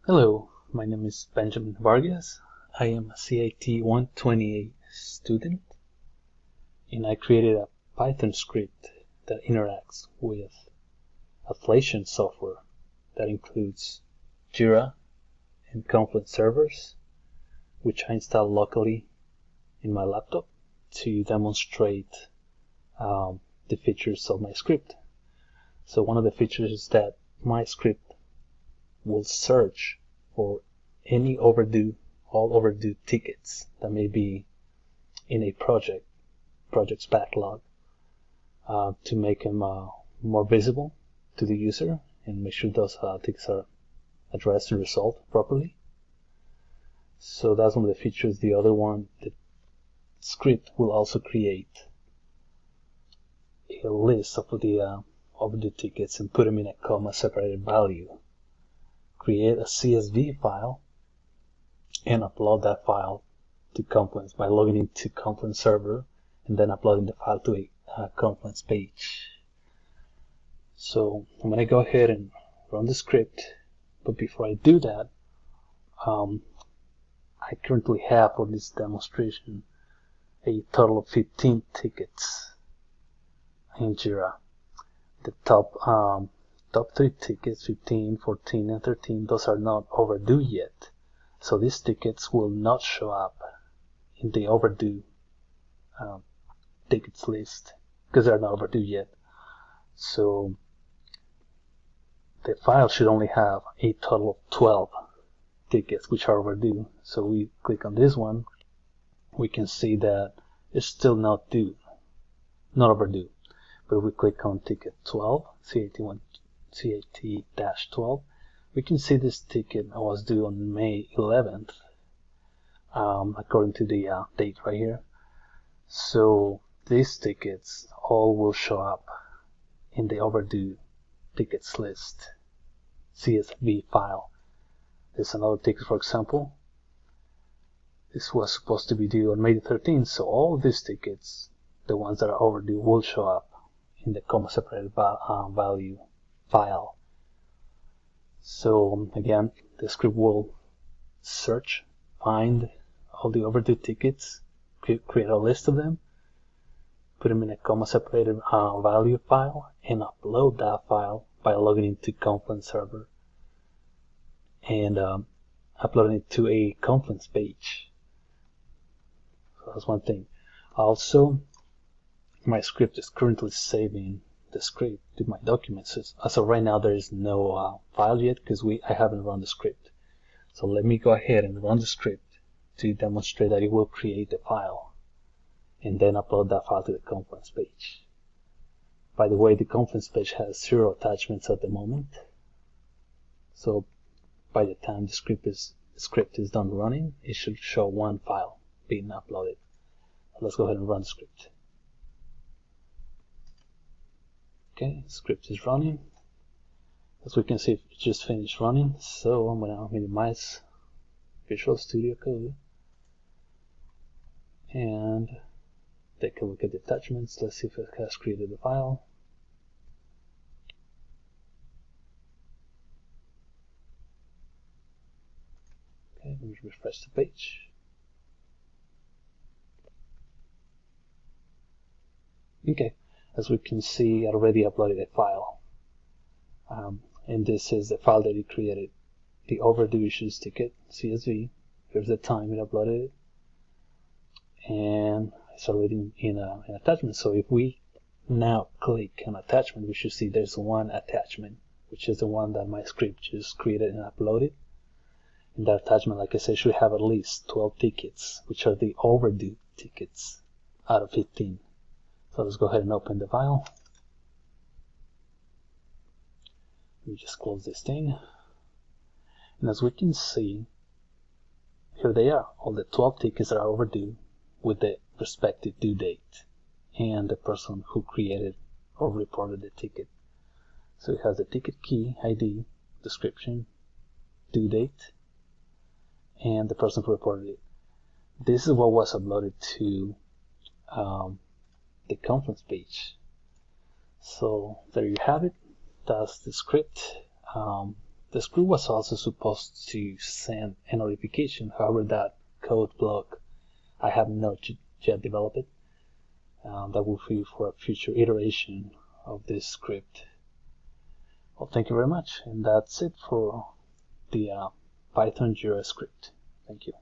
Hello, my name is Benjamin Vargas. I am a CIT 128 student, and I created a Python script that interacts with Atlassian software that includes Jira and Confluent servers, which I installed locally in my laptop to demonstrate the features of my script. So one of the features is that my script will search for any all overdue tickets that may be in a project's backlog, to make them more visible to the user and make sure those tickets are addressed and resolved properly. So that's one of the features. The other one, the script will also create a list of the overdue tickets and put them in a comma separated value. Create a CSV file and upload that file to Confluence by logging into Confluence server and then uploading the file to a Confluence page. So I'm going to go ahead and run the script, but before I do that, I currently have for this demonstration a total of 15 tickets in Jira. The top 3 tickets, 15, 14, and 13, those are not overdue yet. So these tickets will not show up in the overdue tickets list because they're not overdue yet. So the file should only have a total of 12 tickets which are overdue. So we click on this one, we can see that it's still not overdue. But if we click on ticket 12, CIT-12, we can see this ticket was due on May 11th, according to the date right here. So these tickets all will show up in the overdue tickets list CSV file. There's another ticket, for example. This was supposed to be due on May 13th, so all of these tickets, the ones that are overdue, will show up in the comma separated value file. So again, the script will search, find all the overdue tickets, create a list of them, put them in a comma separated value file, and upload that file by logging into Confluence server and uploading it to a Confluence page. So that's one thing. Also, my script is currently saving the script to my documents. As of right now, there is no file yet because I haven't run the script. So let me go ahead and run the script to demonstrate that it will create the file and then upload that file to the Confluence page. By the way, the Confluence page has 0 attachments at the moment. So by the time the script is done running, it should show 1 file being uploaded. Let's go ahead and run the script. Okay, script is running. As we can see, it just finished running. So I'm going to minimize Visual Studio Code and take a look at the attachments. Let's see if it has created the file. Okay, let me refresh the page. Okay, as we can see, I already uploaded a file. And this is the file that it created, the overdue issues ticket, CSV. Here's the time it uploaded it. And it's already in an attachment. So if we now click on attachment, we should see there's one attachment, which is the one that my script just created and uploaded. And that attachment, like I said, should have at least 12 tickets, which are the overdue tickets out of 15. So let's go ahead and open the file. Let me just close this thing. And as we can see, here they are, all the 12 tickets that are overdue with the respective due date and the person who created or reported the ticket. So it has the ticket key, ID, description, due date, and the person who reported it. This is what was uploaded to the Confluence page. So there you have it. That's the script. The The script was also supposed to send a notification, however that code block I have not yet developed it. That will be for a future iteration of this script. Well, thank you very much, and that's it for the Python Jira script. Thank you.